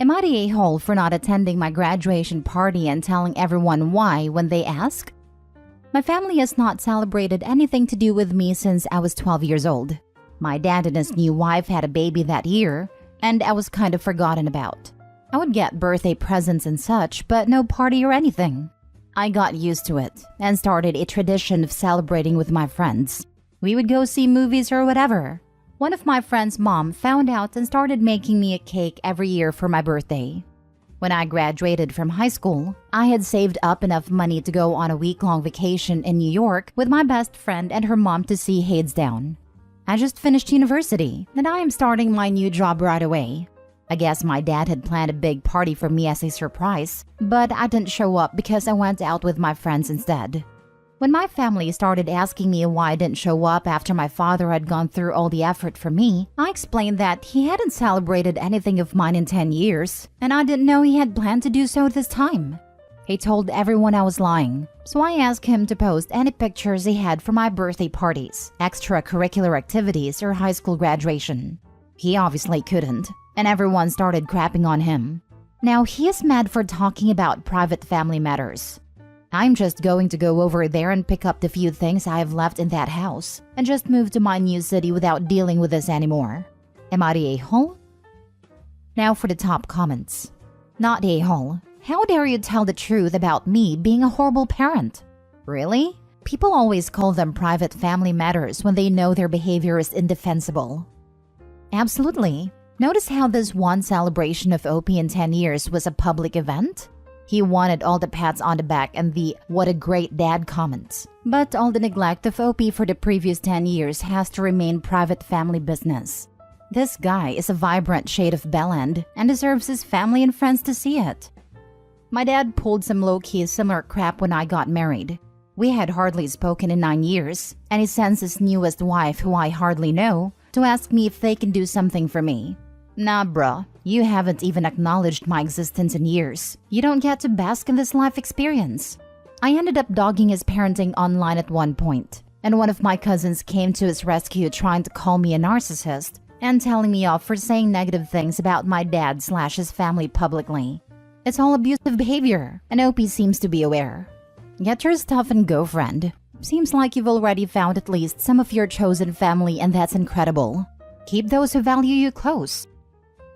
Am I the a-hole for not attending my graduation party and telling everyone why when they ask? My family has not celebrated anything to do with me since I was 12 years old. My dad and his new wife had a baby that year, and I was kind of forgotten about. I would get birthday presents and such, but no party or anything. I got used to it and started a tradition of celebrating with my friends. We would go see movies or whatever. One of my friend's mom found out and started making me a cake every year for my birthday. When I graduated from high school, I had saved up enough money to go on a week-long vacation in New York with my best friend and her mom to see Hadestown. I just finished university, and I am starting my new job right away. I guess my dad had planned a big party for me as a surprise, but I didn't show up because I went out with my friends instead. When my family started asking me why I didn't show up after my father had gone through all the effort for me, I explained that he hadn't celebrated anything of mine in 10 years, and I didn't know he had planned to do so this time. He told everyone I was lying, so I asked him to post any pictures he had for my birthday parties, extracurricular activities, or high school graduation. He obviously couldn't, and everyone started crapping on him. Now he is mad for talking about private family matters. I'm just going to go over there and pick up the few things I have left in that house and just move to my new city without dealing with this anymore. Am I the a-hole? Now for the top comments. Not a-hole. How dare you tell the truth about me being a horrible parent? Really? People always call them private family matters when they know their behavior is indefensible. Absolutely. Notice how this one celebration of OP in 10 years was a public event? He wanted all the pats on the back and the "what a great dad" comments. But all the neglect of OP for the previous 10 years has to remain private family business. This guy is a vibrant shade of bellend and deserves his family and friends to see it. My dad pulled some low-key similar crap when I got married. We had hardly spoken in 9 years, and he sends his newest wife, who I hardly know, to ask me if they can do something for me. Nah, bruh. You haven't even acknowledged my existence in years. You don't get to bask in this life experience. I ended up dogging his parenting online at one point, and one of my cousins came to his rescue trying to call me a narcissist and telling me off for saying negative things about my dad/his family publicly. It's all abusive behavior, and OP seems to be aware. Get your stuff and go, friend. Seems like you've already found at least some of your chosen family, and that's incredible. Keep those who value you close.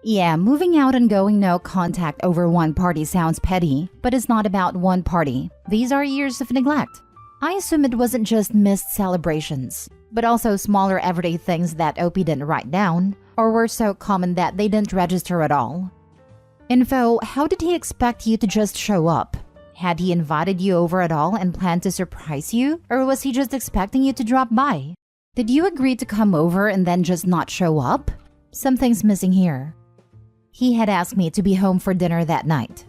Yeah, moving out and going no contact over one party sounds petty, but it's not about one party. These are years of neglect. I assume it wasn't just missed celebrations, but also smaller everyday things that OP didn't write down, or were so common that they didn't register at all. Info, how did he expect you to just show up? Had he invited you over at all and planned to surprise you, or was he just expecting you to drop by? Did you agree to come over and then just not show up? Something's missing here. He had asked me to be home for dinner that night.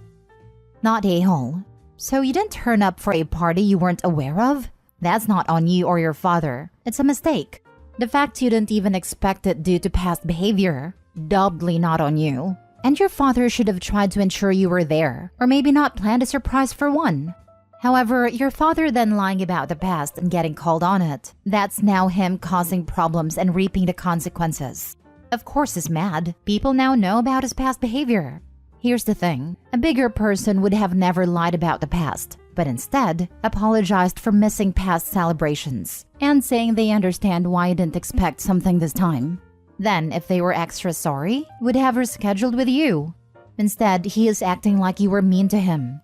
Not a-hole. So you didn't turn up for a party you weren't aware of? That's not on you or your father. It's a mistake. The fact you didn't even expect it due to past behavior, doubly not on you. And your father should have tried to ensure you were there, or maybe not planned a surprise for one. However, your father then lying about the past and getting called on it, that's now him causing problems and reaping the consequences. Of course he's mad. People now know about his past behavior. Here's the thing. A bigger person would have never lied about the past, but instead apologized for missing past celebrations and saying they understand why he didn't expect something this time. Then, if they were extra sorry, would have rescheduled with you. Instead, he is acting like you were mean to him.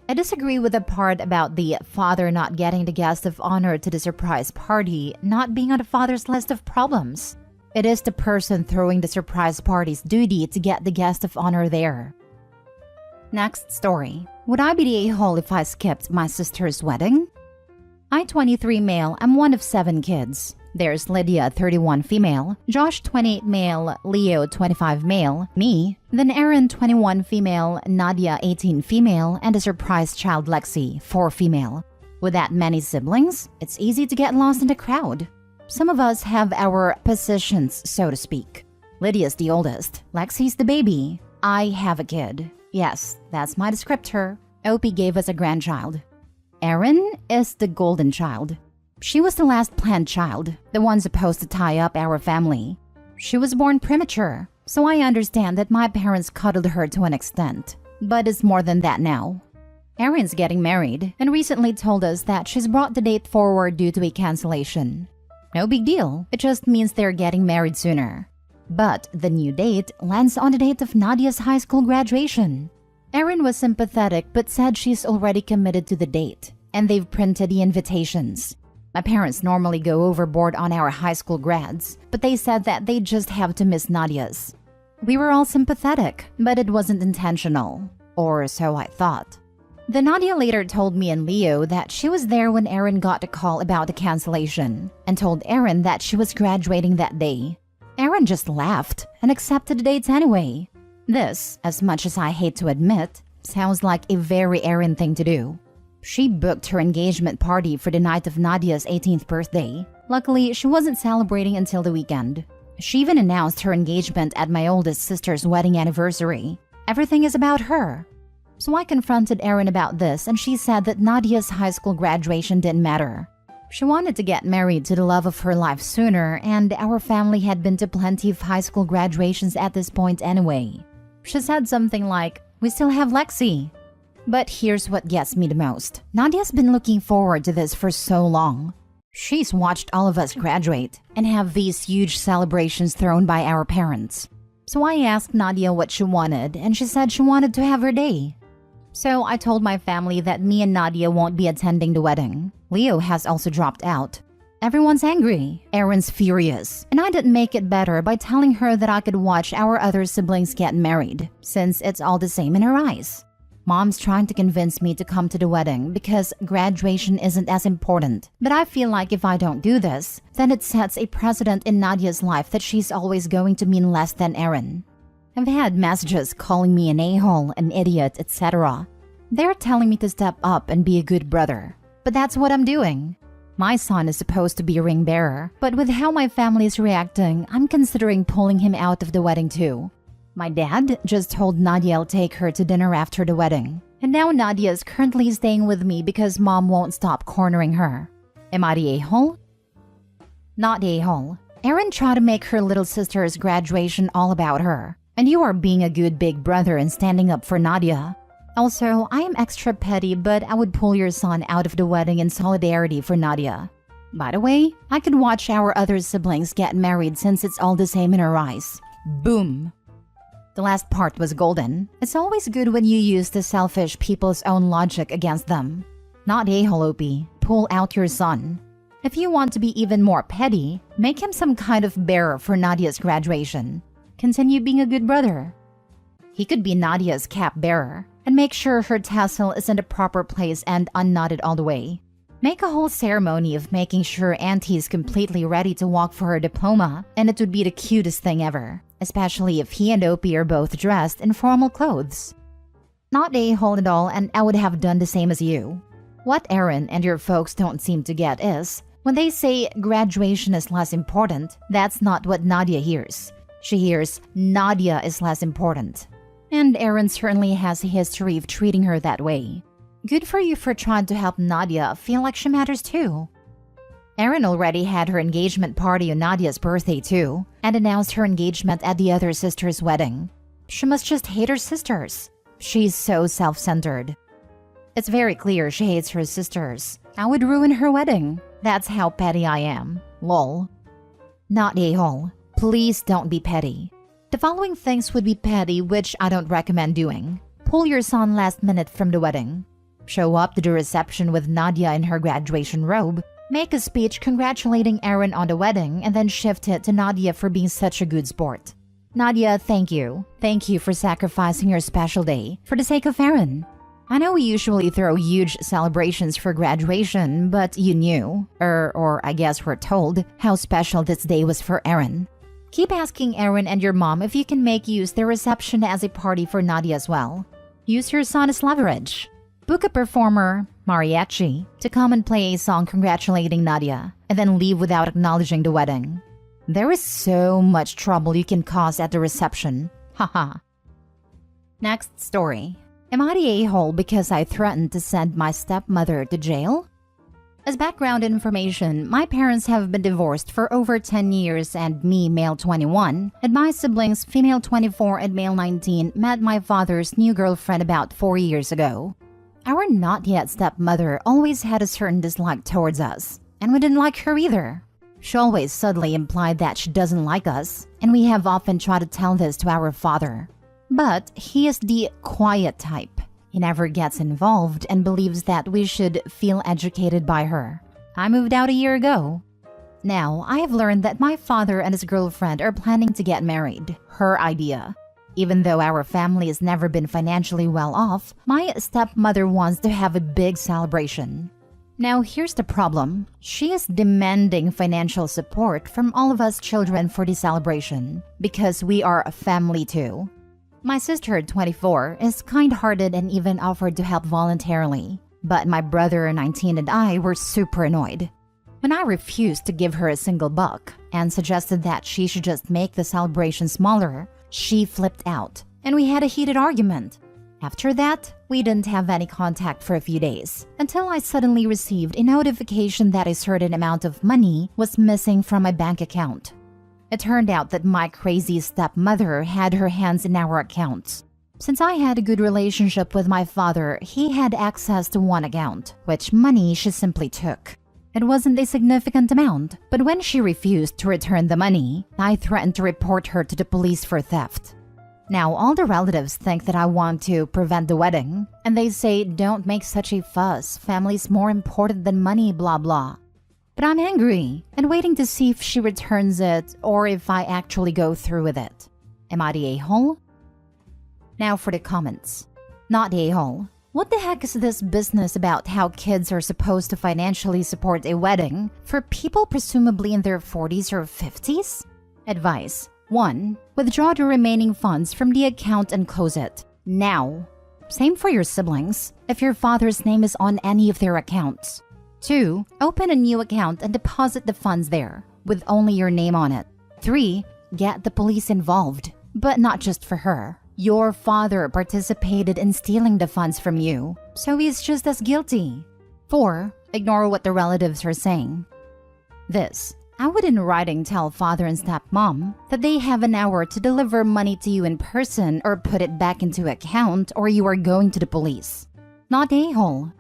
I disagree with the part about the father not getting the guest of honor to the surprise party not being on the father's list of problems. It is the person throwing the surprise party's duty to get the guest of honor there. Next story. Would I be the a-hole if I skipped my sister's wedding? I, 23 male, am one of 7 kids. There's Lydia, 31 female, Josh, 28 male, Leo, 25 male, me, then Aaron, 21 female, Nadia, 18 female, and a surprise child Lexi, 4 female. With that many siblings, it's easy to get lost in the crowd. Some of us have our positions, so to speak. Lydia's the oldest, Lexi's the baby. I have a kid. Yes, that's my descriptor. Opie gave us a grandchild. Erin is the golden child. She was the last planned child, the one supposed to tie up our family. She was born premature, So I understand that my parents cuddled her to an extent, but it's more than that now. Erin's getting married and recently told us that she's brought the date forward due to a cancellation. No big deal, it just means they're getting married sooner. But the new date lands on the date of Nadia's high school graduation. Erin was sympathetic but said she's already committed to the date, and they've printed the invitations. My parents normally go overboard on our high school grads, but they said that they just have to miss Nadia's. We were all sympathetic, but it wasn't intentional. Or so I thought. The Nadia later told me and Leo that she was there when Erin got a call about the cancellation and told Erin that she was graduating that day. Erin just laughed and accepted the dates anyway. This, as much as I hate to admit, sounds like a very Erin thing to do. She booked her engagement party for the night of Nadia's 18th birthday. Luckily, she wasn't celebrating until the weekend. She even announced her engagement at my oldest sister's wedding anniversary. Everything is about her. So I confronted Erin about this and she said that Nadia's high school graduation didn't matter. She wanted to get married to the love of her life sooner, and our family had been to plenty of high school graduations at this point anyway. She said something like, "We still have Lexi." But here's what gets me the most. Nadia's been looking forward to this for so long. She's watched all of us graduate and have these huge celebrations thrown by our parents. So I asked Nadia what she wanted, and she said she wanted to have her day. So I told my family that me and Nadia won't be attending the wedding. Leo has also dropped out. Everyone's angry. Erin's furious. And I didn't make it better by telling her that I could watch our other siblings get married, since it's all the same in her eyes. Mom's trying to convince me to come to the wedding because graduation isn't as important. But I feel like if I don't do this, then it sets a precedent in Nadia's life that she's always going to mean less than Erin. I've had messages calling me an a-hole, an idiot, etc. They're telling me to step up and be a good brother. But that's what I'm doing. My son is supposed to be a ring bearer, but with how my family is reacting, I'm considering pulling him out of the wedding too. My dad just told Nadia I'll take her to dinner after the wedding. And now Nadia is currently staying with me because mom won't stop cornering her. Am I the a-hole? Not the a-hole. Erin tried to make her little sister's graduation all about her. And you are being a good big brother and standing up for Nadia. Also, I am extra petty, but I would pull your son out of the wedding in solidarity for Nadia. By the way, I could watch our other siblings get married since it's all the same in her eyes. Boom! The last part was golden. It's always good when you use the selfish people's own logic against them. Not a-hole, Opie. Pull out your son. If you want to be even more petty, make him some kind of bearer for Nadia's graduation. Continue being a good brother. He could be Nadia's cap bearer and make sure her tassel is in the proper place and unknotted all the way. Make a whole ceremony of making sure Auntie's completely ready to walk for her diploma, and it would be the cutest thing ever, especially if he and Opie are both dressed in formal clothes. Not a-hole at all, and I would have done the same as you. What Erin and your folks don't seem to get is, when they say graduation is less important, that's not what Nadia hears. She hears Nadia is less important. And Erin certainly has a history of treating her that way. Good for you for trying to help Nadia feel like she matters too. Erin already had her engagement party on Nadia's birthday too, and announced her engagement at the other sister's wedding. She must just hate her sisters. She's so self-centered. It's very clear she hates her sisters. I would ruin her wedding. That's how petty I am. Lol. Not a-hole. Please don't be petty. The following things would be petty, which I don't recommend doing. Pull your son last minute from the wedding. Show up to the reception with Nadia in her graduation robe. Make a speech congratulating Erin on the wedding and then shift it to Nadia for being such a good sport. Nadia, thank you. Thank you for sacrificing your special day for the sake of Erin. I know we usually throw huge celebrations for graduation, but you knew, or I guess we're told, how special this day was for Erin. Keep asking Erin and your mom if you can make use their reception as a party for Nadia as well. Use your son as leverage. Book a performer, mariachi, to come and play a song congratulating Nadia, and then leave without acknowledging the wedding. There is so much trouble you can cause at the reception. Haha. Next story. Am I the a-hole because I threatened to send my stepmother to jail? As background information, my parents have been divorced for over 10 years and me, male 21, and my siblings, female 24 and male 19, met my father's new girlfriend about 4 years ago. Our not yet stepmother always had a certain dislike towards us, and we didn't like her either. She always subtly implied that she doesn't like us, and we have often tried to tell this to our father. But he is the quiet type. He never gets involved and believes that we should feel educated by her. I moved out a year ago. Now, I have learned that my father and his girlfriend are planning to get married. Her idea. Even though our family has never been financially well off, my stepmother wants to have a big celebration. Now, here's the problem. She is demanding financial support from all of us children for the celebration, because we are a family too. My sister, 24, is kind-hearted and even offered to help voluntarily. But my brother, 19, and I were super annoyed. When I refused to give her a single buck and suggested that she should just make the celebration smaller, she flipped out, and we had a heated argument. After that, we didn't have any contact for a few days, until I suddenly received a notification that a certain amount of money was missing from my bank account. It turned out that my crazy stepmother had her hands in our accounts. Since I had a good relationship with my father, he had access to one account, which money she simply took. It wasn't a significant amount, but when she refused to return the money, I threatened to report her to the police for theft. Now, all the relatives think that I want to prevent the wedding, and they say, "Don't make such a fuss, family's more important than money, blah blah." But I'm angry and waiting to see if she returns it or if I actually go through with it. Am I the a-hole? Now for the comments. Not the a-hole. What the heck is this business about how kids are supposed to financially support a wedding for people presumably in their 40s or 50s? Advice. 1. Withdraw the remaining funds from the account and close it. Now. Same for your siblings, if your father's name is on any of their accounts. 2. Open a new account and deposit the funds there, with only your name on it. 3. Get the police involved, but not just for her. Your father participated in stealing the funds from you, so he's just as guilty. 4. Ignore what the relatives are saying. This. I would in writing tell father and stepmom that they have an hour to deliver money to you in person or put it back into account or you are going to the police. Not a-hole.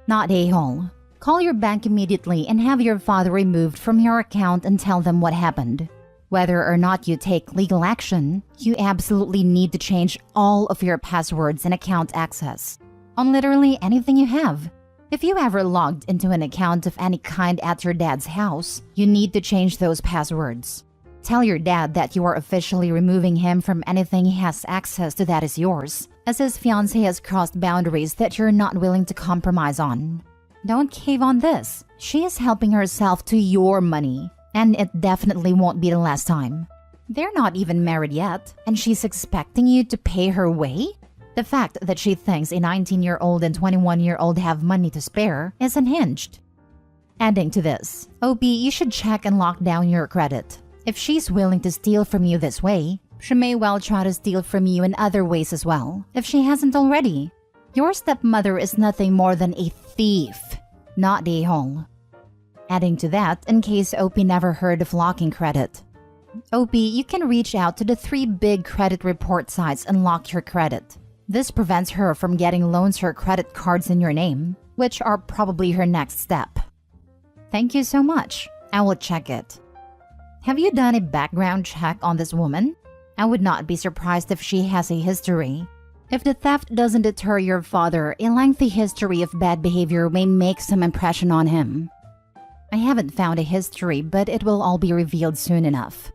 Not a-hole. Call your bank immediately and have your father removed from your account and tell them what happened. Whether or not you take legal action, you absolutely need to change all of your passwords and account access on literally anything you have. If you ever logged into an account of any kind at your dad's house, you need to change those passwords. Tell your dad that you are officially removing him from anything he has access to that is yours, as his fiancé has crossed boundaries that you're not willing to compromise on. Don't cave on this. She is helping herself to your money, and it definitely won't be the last time. They're not even married yet, and she's expecting you to pay her way? The fact that she thinks a 19-year-old and 21-year-old have money to spare is unhinged. Adding to this, OP, you should check and lock down your credit. If she's willing to steal from you this way, she may well try to steal from you in other ways as well, if she hasn't already. Your stepmother is nothing more than a thief, not a hole. Adding to that, in case OP never heard of locking credit. OP, you can reach out to the 3 big credit report sites and lock your credit. This prevents her from getting loans or credit cards in your name, which are probably her next step. Thank you so much. I will check it. Have you done a background check on this woman? I would not be surprised if she has a history. If the theft doesn't deter your father, a lengthy history of bad behavior may make some impression on him. I haven't found a history, but it will all be revealed soon enough.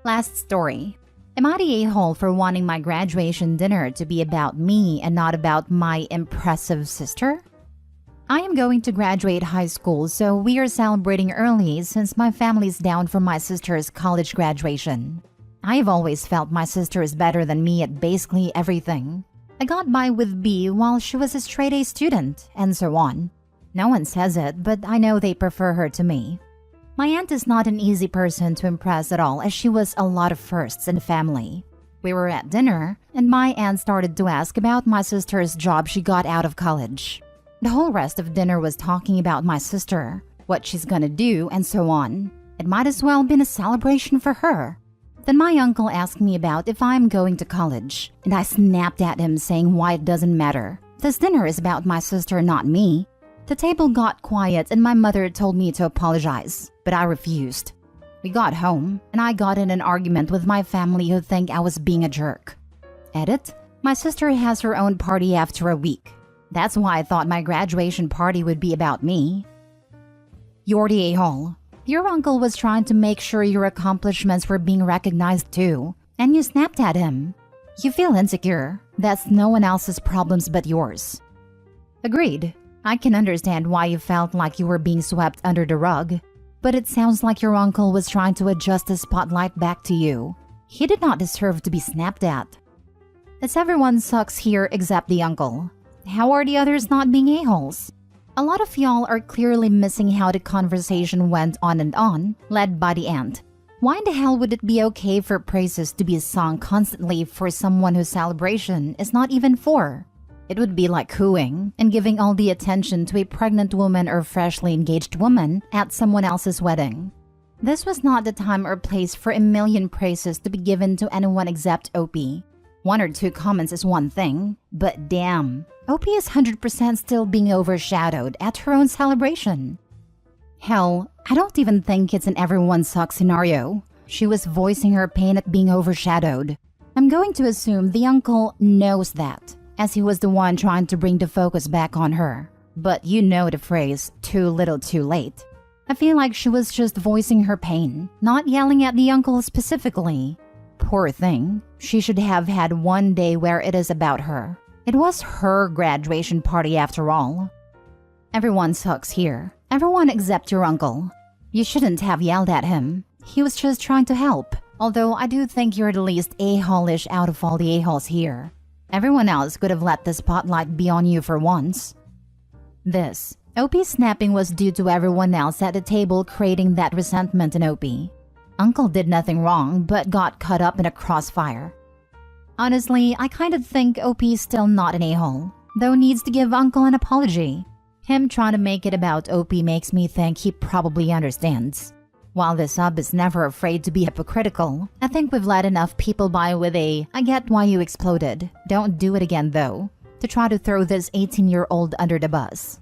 Last story. Am I the a-hole for wanting my graduation dinner to be about me and not about my impressive sister? I am going to graduate high school, so we are celebrating early since my family's down for my sister's college graduation. I've always felt my sister is better than me at basically everything. I got by with B while she was a straight A student, and so on. No one says it, but I know they prefer her to me. My aunt is not an easy person to impress at all, as she was a lot of firsts in the family. We were at dinner, and my aunt started to ask about my sister's job she got out of college. The whole rest of dinner was talking about my sister, what she's gonna do, and so on. It might as well been a celebration for her. Then my uncle asked me about if I'm going to college, and I snapped at him saying why it doesn't matter. This dinner is about my sister, not me. The table got quiet and my mother told me to apologize, but I refused. We got home, and I got in an argument with my family who think I was being a jerk. Edit: my sister has her own party after a week. That's why I thought my graduation party would be about me. You're the a-hole. Your uncle was trying to make sure your accomplishments were being recognized too, and you snapped at him. You feel insecure. That's no one else's problems but yours. Agreed. I can understand why you felt like you were being swept under the rug, but it sounds like your uncle was trying to adjust the spotlight back to you. He did not deserve to be snapped at. It's everyone sucks here except the uncle. How are the others not being a-holes? A lot of y'all are clearly missing how the conversation went on, led by the aunt. Why in the hell would it be okay for praises to be sung constantly for someone whose celebration is not even for? It would be like cooing and giving all the attention to a pregnant woman or freshly engaged woman at someone else's wedding. This was not the time or place for a million praises to be given to anyone except OP. 1 or 2 comments is one thing, but damn, OP is 100% still being overshadowed at her own celebration. Hell, I don't even think it's an everyone sucks scenario. She was voicing her pain at being overshadowed. I'm going to assume the uncle knows that, as he was the one trying to bring the focus back on her. But you know the phrase, too little too late. I feel like she was just voicing her pain, not yelling at the uncle specifically. Poor thing, she should have had one day where it is about her. It was her graduation party after all. Everyone sucks here. Everyone except your uncle. You shouldn't have yelled at him. He was just trying to help. Although I do think you're the least a-hole-ish out of all the a-holes here. Everyone else could have let the spotlight be on you for once. This OP snapping was due to everyone else at the table creating that resentment in OP. Uncle did nothing wrong but got caught up in a crossfire. Honestly, I kind of think OP's still not an a-hole, though needs to give Uncle an apology. Him trying to make it about OP makes me think he probably understands. While the sub is never afraid to be hypocritical, I think we've let enough people by with a "I get why you exploded, don't do it again though," to try to throw this 18-year-old under the bus.